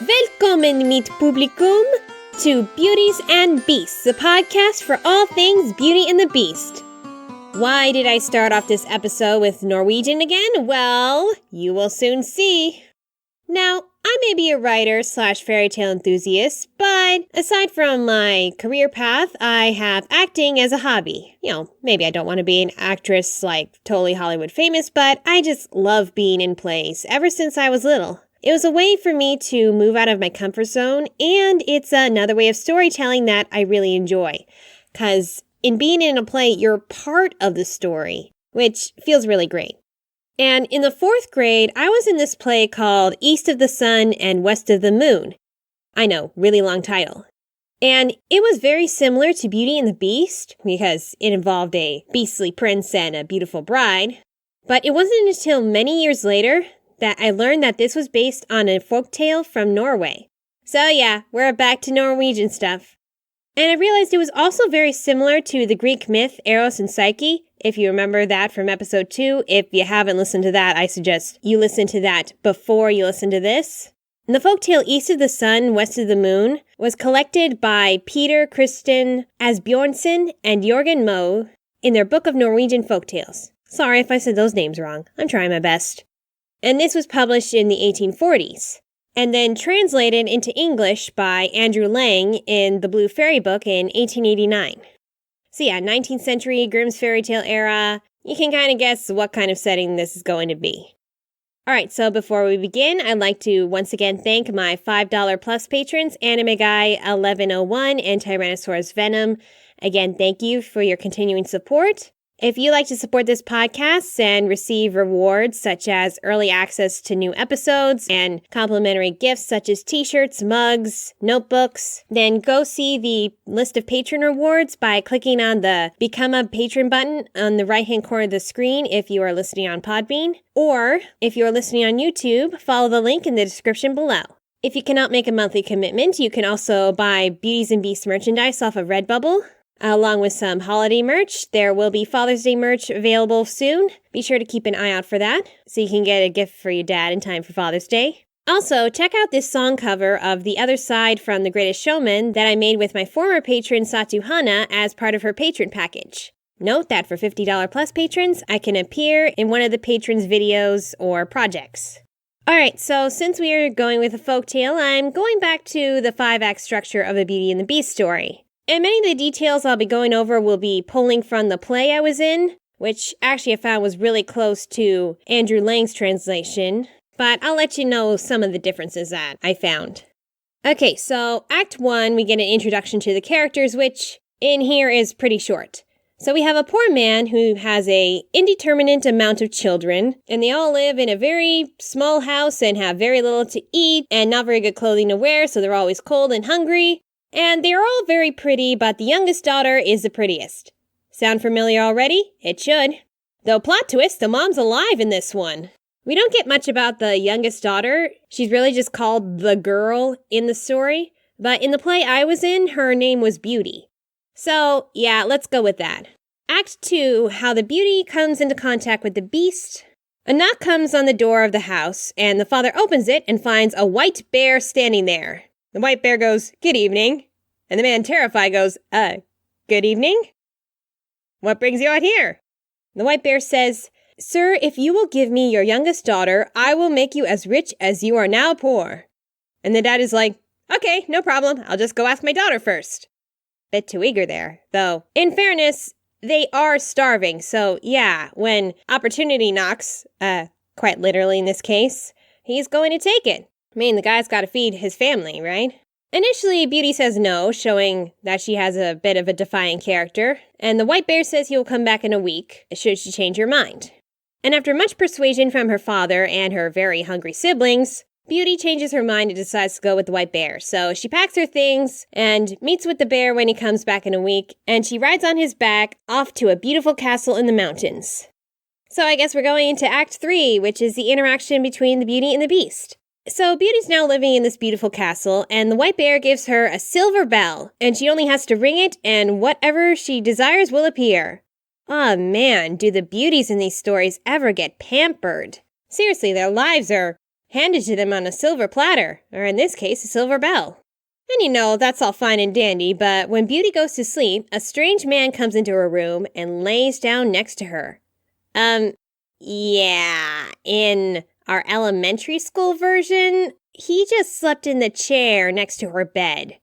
Välkommen mitt publikum to Beauties and Beasts, the podcast for all things Beauty and the Beast. Why did I start off this episode with Norwegian again? Well, you will soon see. Now, I may be a writer / fairy tale enthusiast, but aside from my career path, I have acting as a hobby. Maybe I don't want to be an actress totally Hollywood famous, but I just love being in plays ever since I was little. It was a way for me to move out of my comfort zone, and it's another way of storytelling that I really enjoy. Because in being in a play, you're part of the story, which feels really great. And in the 4th grade, I was in this play called East of the Sun and West of the Moon. I know, really long title. And it was very similar to Beauty and the Beast, because it involved a beastly prince and a beautiful bride. But it wasn't until many years later that I learned that this was based on a folktale from Norway. So yeah, we're back to Norwegian stuff. And I realized it was also very similar to the Greek myth Eros and Psyche, if you remember that from episode 2. If you haven't listened to that, I suggest you listen to that before you listen to this. And the folktale East of the Sun, West of the Moon was collected by Peter Christian Asbjornsen and Jørgen Moe in their Book of Norwegian Folktales. Sorry if I said those names wrong. I'm trying my best. And this was published in the 1840s, and then translated into English by Andrew Lang in the Blue Fairy Book in 1889. So yeah, 19th century Grimm's fairy tale era. You can kind of guess what kind of setting this is going to be. Alright, so before we begin, I'd like to once again thank my $5 plus patrons, Anime Guy 1101 and Tyrannosaurus Venom. Again, thank you for your continuing support. If you like to support this podcast and receive rewards such as early access to new episodes and complimentary gifts such as t-shirts, mugs, notebooks, then go see the list of patron rewards by clicking on the Become a Patron button on the right-hand corner of the screen if you are listening on Podbean. Or, if you are listening on YouTube, follow the link in the description below. If you cannot make a monthly commitment, you can also buy Beauties and Beasts merchandise off of Redbubble. Along with some holiday merch. There will be Father's Day merch available soon. Be sure to keep an eye out for that, so you can get a gift for your dad in time for Father's Day. Also, check out this song cover of The Other Side from The Greatest Showman that I made with my former patron Satu Hana as part of her patron package. Note that for $50 plus patrons, I can appear in one of the patrons' videos or projects. Alright, so since we are going with a folktale, I'm going back to the 5-act structure of a Beauty and the Beast story. And many of the details I'll be going over will be pulling from the play I was in, which actually I found was really close to Andrew Lang's translation, but I'll let you know some of the differences that I found. Okay, so Act 1, we get an introduction to the characters, which in here is pretty short. So we have a poor man who has an indeterminate amount of children, and they all live in a very small house and have very little to eat and not very good clothing to wear, so they're always cold and hungry. And they are all very pretty, but the youngest daughter is the prettiest. Sound familiar already? It should. Though plot twist, the mom's alive in this one. We don't get much about the youngest daughter. She's really just called the girl in the story. But in the play I was in, her name was Beauty. So, yeah, let's go with that. Act 2, how the Beauty comes into contact with the Beast. A knock comes on the door of the house, and the father opens it and finds a white bear standing there. The white bear goes, "Good evening." And the man, terrified, goes, "Good evening? What brings you out here?" The white bear says, "Sir, if you will give me your youngest daughter, I will make you as rich as you are now poor." And the dad is like, "Okay, no problem. I'll just go ask my daughter first." Bit too eager there, though. In fairness, they are starving, so yeah, when opportunity knocks, quite literally in this case, he's going to take it. I mean, the guy's got to feed his family, right? Initially, Beauty says no, showing that she has a bit of a defiant character, and the white bear says he will come back in a week, should she change her mind. And after much persuasion from her father and her very hungry siblings, Beauty changes her mind and decides to go with the white bear. So she packs her things and meets with the bear when he comes back in a week, and she rides on his back off to a beautiful castle in the mountains. So I guess we're going into Act 3, which is the interaction between the Beauty and the Beast. So Beauty's now living in this beautiful castle, and the white bear gives her a silver bell, and she only has to ring it, and whatever she desires will appear. Aw, man, do the beauties in these stories ever get pampered? Seriously, their lives are handed to them on a silver platter, or in this case, a silver bell. And that's all fine and dandy, but when Beauty goes to sleep, a strange man comes into her room and lays down next to her. Yeah, in our elementary school version, he just slept in the chair next to her bed,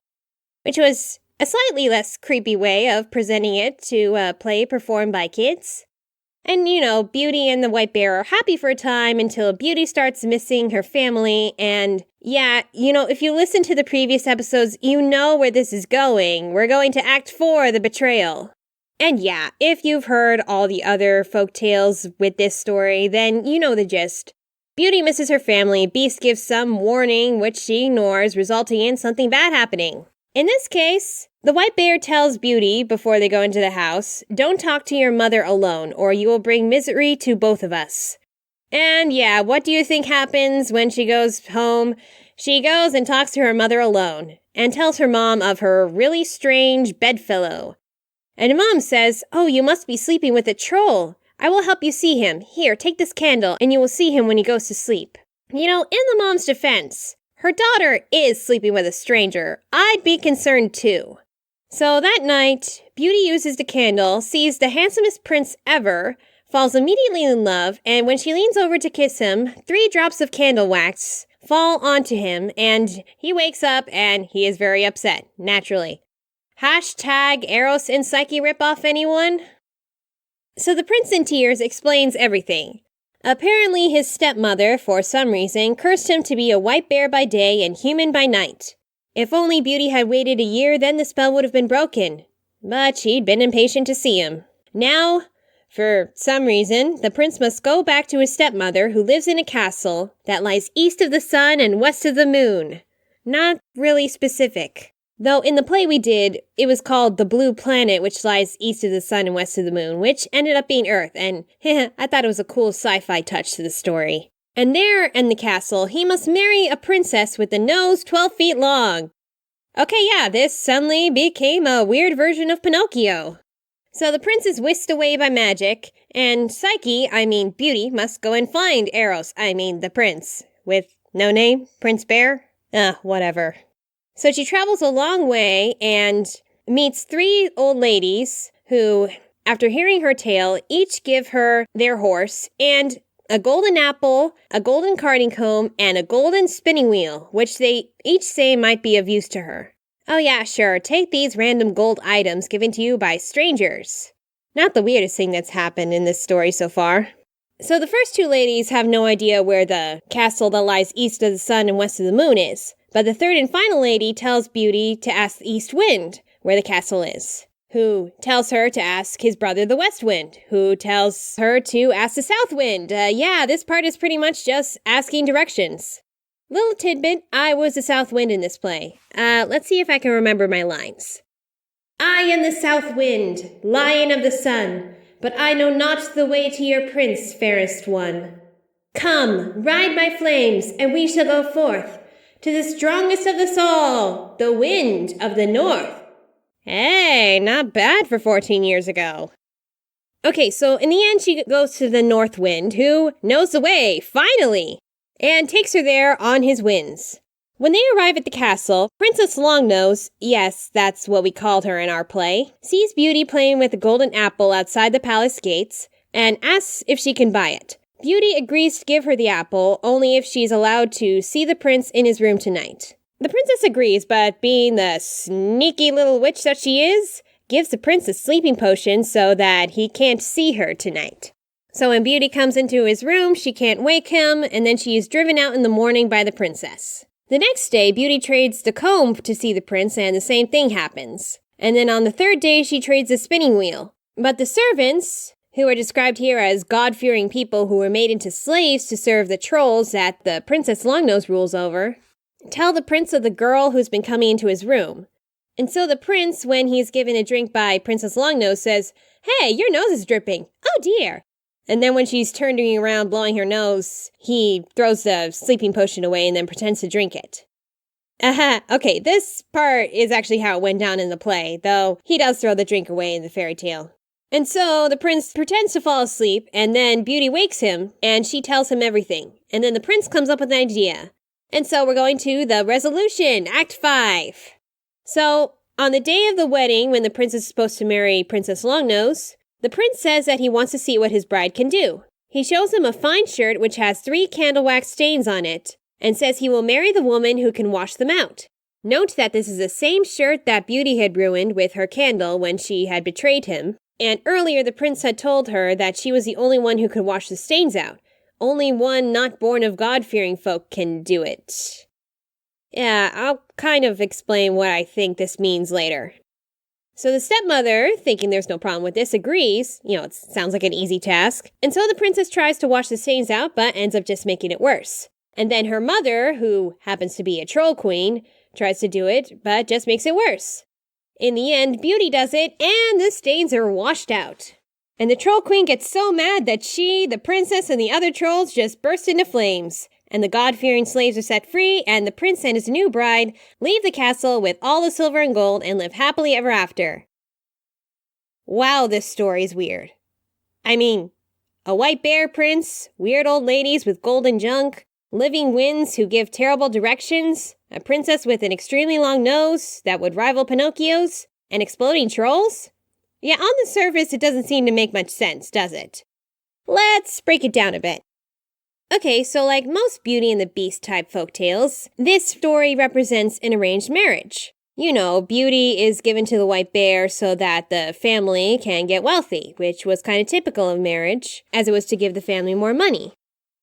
which was a slightly less creepy way of presenting it to a play performed by kids. And, Beauty and the White Bear are happy for a time until Beauty starts missing her family. And, if you listen to the previous episodes, you know where this is going. We're going to Act 4, the betrayal. And if you've heard all the other folk tales with this story, then you know the gist. Beauty misses her family, Beast gives some warning, which she ignores, resulting in something bad happening. In this case, the White Bear tells Beauty before they go into the house, "Don't talk to your mother alone, or you will bring misery to both of us." And what do you think happens when she goes home? She goes and talks to her mother alone, and tells her mom of her really strange bedfellow. And Mom says, "Oh, you must be sleeping with a troll. I will help you see him. Here, take this candle, and you will see him when he goes to sleep." In the mom's defense, her daughter is sleeping with a stranger. I'd be concerned too. So that night, Beauty uses the candle, sees the handsomest prince ever, falls immediately in love, and when she leans over to kiss him, 3 drops of candle wax fall onto him, and he wakes up and he is very upset, naturally. Hashtag Eros and Psyche ripoff, anyone? So the prince in tears explains everything. Apparently his stepmother, for some reason, cursed him to be a white bear by day and human by night. If only Beauty had waited a year, then the spell would have been broken. But she'd been impatient to see him. Now, for some reason, the prince must go back to his stepmother, who lives in a castle that lies east of the sun and west of the moon. Not really specific. Though in the play we did, it was called the Blue Planet, which lies east of the sun and west of the moon, which ended up being Earth, and I thought it was a cool sci-fi touch to the story. And there in the castle, he must marry a princess with a nose 12 feet long. Okay, this suddenly became a weird version of Pinocchio. So the prince is whisked away by magic, and Beauty, must go and find Eros, the prince, with no name, Prince Bear? Whatever. So she travels a long way and meets 3 old ladies who, after hearing her tale, each give her their horse and a golden apple, a golden carding comb, and a golden spinning wheel, which they each say might be of use to her. Oh yeah, sure, take these random gold items given to you by strangers. Not the weirdest thing that's happened in this story so far. So the first 2 ladies have no idea where the castle that lies east of the sun and west of the moon is. But the third and final lady tells Beauty to ask the East Wind where the castle is, who tells her to ask his brother the West Wind, who tells her to ask the South Wind. This part is pretty much just asking directions. Little tidbit, I was the South Wind in this play. Let's see if I can remember my lines. "I am the South Wind, Lion of the Sun, but I know not the way to your prince, fairest one. Come, ride my flames, and we shall go forth to the strongest of us all, the Wind of the North." Hey, not bad for 14 years ago. Okay, so in the end, she goes to the North Wind, who knows the way, finally, and takes her there on his winds. When they arrive at the castle, Princess Longnose, yes, that's what we called her in our play, sees Beauty playing with a golden apple outside the palace gates and asks if she can buy it. Beauty agrees to give her the apple, only if she's allowed to see the prince in his room tonight. The princess agrees, but being the sneaky little witch that she is, gives the prince a sleeping potion so that he can't see her tonight. So when Beauty comes into his room, she can't wake him, and then she is driven out in the morning by the princess. The next day, Beauty trades the comb to see the prince, and the same thing happens. And then on the 3rd day, she trades the spinning wheel. But the servants, who are described here as God-fearing people who were made into slaves to serve the trolls that the Princess Longnose rules over, tell the prince of the girl who's been coming into his room. And so the prince, when he's given a drink by Princess Longnose, says, "Hey, your nose is dripping. Oh dear." And then when she's turning around blowing her nose, he throws the sleeping potion away and then pretends to drink it. Okay, this part is actually how it went down in the play, though he does throw the drink away in the fairy tale. And so the prince pretends to fall asleep, and then Beauty wakes him, and she tells him everything. And then the prince comes up with an idea. And so we're going to the resolution, Act 5. So, on the day of the wedding, when the prince is supposed to marry Princess Longnose, the prince says that he wants to see what his bride can do. He shows him a fine shirt which has 3 candle wax stains on it, and says he will marry the woman who can wash them out. Note that this is the same shirt that Beauty had ruined with her candle when she had betrayed him, and earlier the prince had told her that she was the only one who could wash the stains out. Only one not born of God-fearing folk can do it. Yeah, I'll kind of explain what I think this means later. So the stepmother, thinking there's no problem with this, agrees. It sounds like an easy task. And so the princess tries to wash the stains out, but ends up just making it worse. And then her mother, who happens to be a troll queen, tries to do it, but just makes it worse. In the end, Beauty does it, and the stains are washed out. And the troll queen gets so mad that she, the princess, and the other trolls just burst into flames. And the God-fearing slaves are set free, and the prince and his new bride leave the castle with all the silver and gold and live happily ever after. Wow, this story's weird. I mean, a white bear prince, weird old ladies with golden junk, living winds who give terrible directions, a princess with an extremely long nose that would rival Pinocchio's, and exploding trolls? Yeah, on the surface, it doesn't seem to make much sense, does it? Let's break it down a bit. Okay, so like most Beauty and the Beast type folktales, this story represents an arranged marriage. Beauty is given to the white bear so that the family can get wealthy, which was kind of typical of marriage, as it was to give the family more money,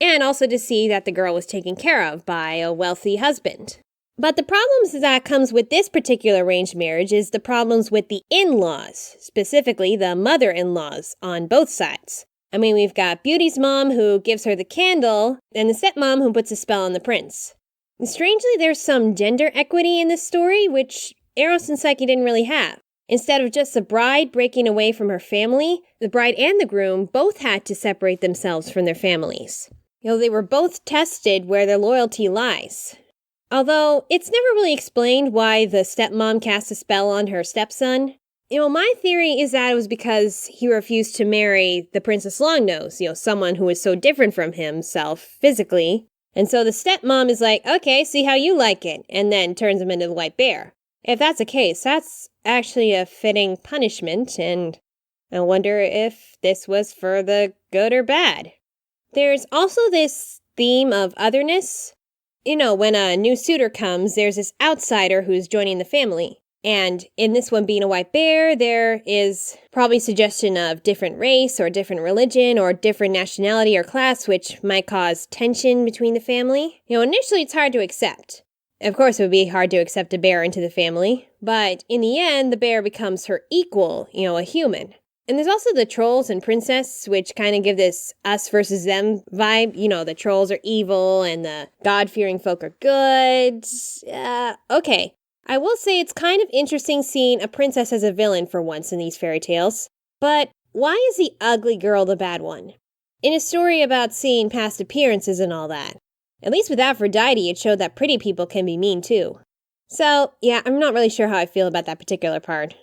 and also to see that the girl was taken care of by a wealthy husband. But the problems that comes with this particular arranged marriage is the problems with the in-laws, specifically the mother-in-laws on both sides. I mean, we've got Beauty's mom who gives her the candle, and the stepmom who puts a spell on the prince. And strangely, there's some gender equity in this story, which Eros and Psyche didn't really have. Instead of just the bride breaking away from her family, the bride and the groom both had to separate themselves from their families. They were both tested where their loyalty lies. Although, it's never really explained why the stepmom cast a spell on her stepson. My theory is that it was because he refused to marry the Princess Longnose, someone who is so different from himself physically. And so the stepmom is like, okay, see how you like it, and then turns him into the white bear. If that's the case, that's actually a fitting punishment, and I wonder if this was for the good or bad. There's also this theme of otherness. When a new suitor comes, there's this outsider who's joining the family. And in this one being a white bear, there is probably suggestion of different race or different religion or different nationality or class, which might cause tension between the family. Initially it's hard to accept. Of course, it would be hard to accept a bear into the family. But in the end, the bear becomes her equal, a human. And there's also the trolls and princess, which kind of give this us versus them vibe. The trolls are evil and the God-fearing folk are good. Okay. I will say it's kind of interesting seeing a princess as a villain for once in these fairy tales. But why is the ugly girl the bad one? In a story about seeing past appearances and all that. At least with Aphrodite, it showed that pretty people can be mean too. So, yeah, I'm not really sure how I feel about that particular part.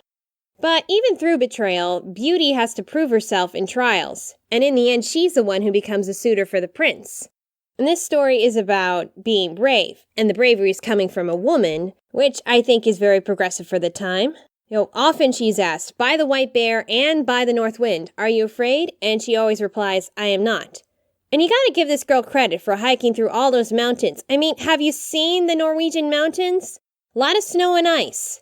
But even through betrayal, Beauty has to prove herself in trials. And in the end, she's the one who becomes a suitor for the prince. And this story is about being brave, and the bravery is coming from a woman, which I think is very progressive for the time. Often she's asked, by the white bear and by the north wind, are you afraid? And she always replies, I am not. And you gotta give this girl credit for hiking through all those mountains. I mean, have you seen the Norwegian mountains? A lot of snow and ice.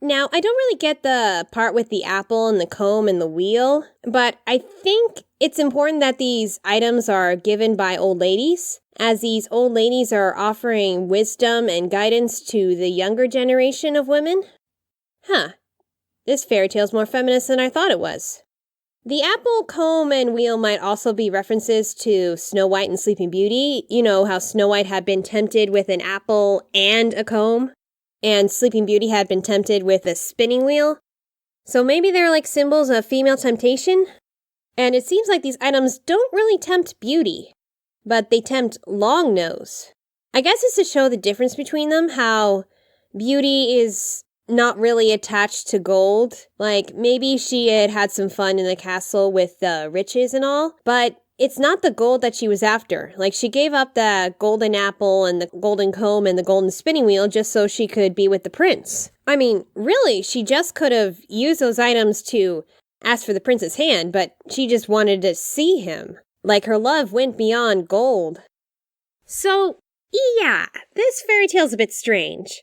Now, I don't really get the part with the apple and the comb and the wheel, but I think it's important that these items are given by old ladies, as these old ladies are offering wisdom and guidance to the younger generation of women. This fairy tale's more feminist than I thought it was. The apple, comb, and wheel might also be references to Snow White and Sleeping Beauty. You know how Snow White had been tempted with an apple and a comb? And Sleeping Beauty had been tempted with a spinning wheel. So maybe they're like symbols of female temptation? And it seems like these items don't really tempt Beauty, but they tempt Longnose. I guess it's to show the difference between them, how Beauty is not really attached to gold. Like, maybe she had some fun in the castle with the riches and all, but it's not the gold that she was after. Like, she gave up the golden apple and the golden comb and the golden spinning wheel just so she could be with the prince. I mean, really, she just could have used those items to ask for the prince's hand, but she just wanted to see him. Like, her love went beyond gold. So, yeah, this fairy tale's a bit strange.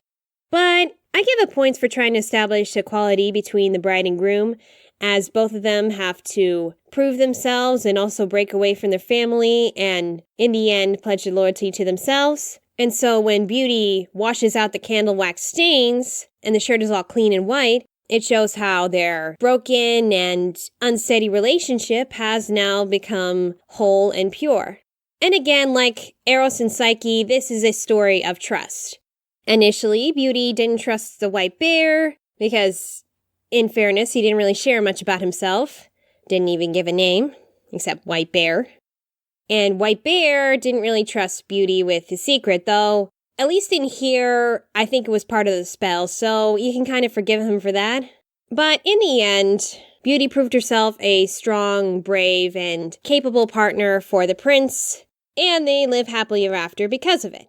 But I give it points for trying to establish equality between the bride and groom, as both of them have to prove themselves and also break away from their family and, in the end, pledge their loyalty to themselves. And so when Beauty washes out the candle wax stains and the shirt is all clean and white, it shows how their broken and unsteady relationship has now become whole and pure. And again, like Eros and Psyche, this is a story of trust. Initially, Beauty didn't trust the white bear because, in fairness, he didn't really share much about himself. Didn't even give a name, except White Bear. And White Bear didn't really trust Beauty with his secret, though, at least in here, I think it was part of the spell, so you can kind of forgive him for that. But in the end, Beauty proved herself a strong, brave, and capable partner for the prince, and they live happily ever after because of it.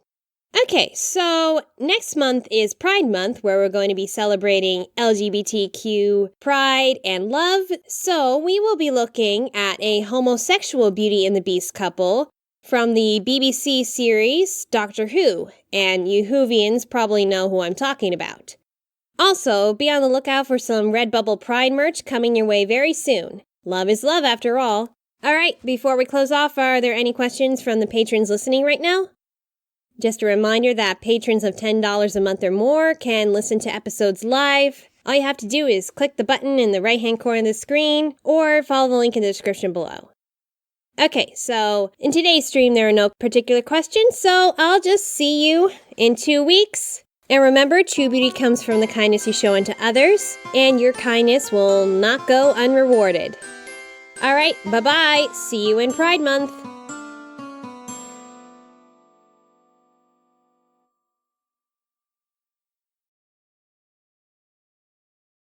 Okay, so next month is Pride Month, where we're going to be celebrating LGBTQ pride and love. So we will be looking at a homosexual Beauty and the Beast couple from the BBC series Doctor Who, and you Whovians probably know who I'm talking about. Also, be on the lookout for some Redbubble Pride merch coming your way very soon. Love is love, after all. All right, before we close off, are there any questions from the patrons listening right now? Just a reminder that patrons of $10 a month or more can listen to episodes live. All you have to do is click the button in the right-hand corner of the screen or follow the link in the description below. Okay, so in today's stream, there are no particular questions, so I'll just see you in 2 weeks. And remember, true beauty comes from the kindness you show unto others, and your kindness will not go unrewarded. All right, bye-bye. See you in Pride Month.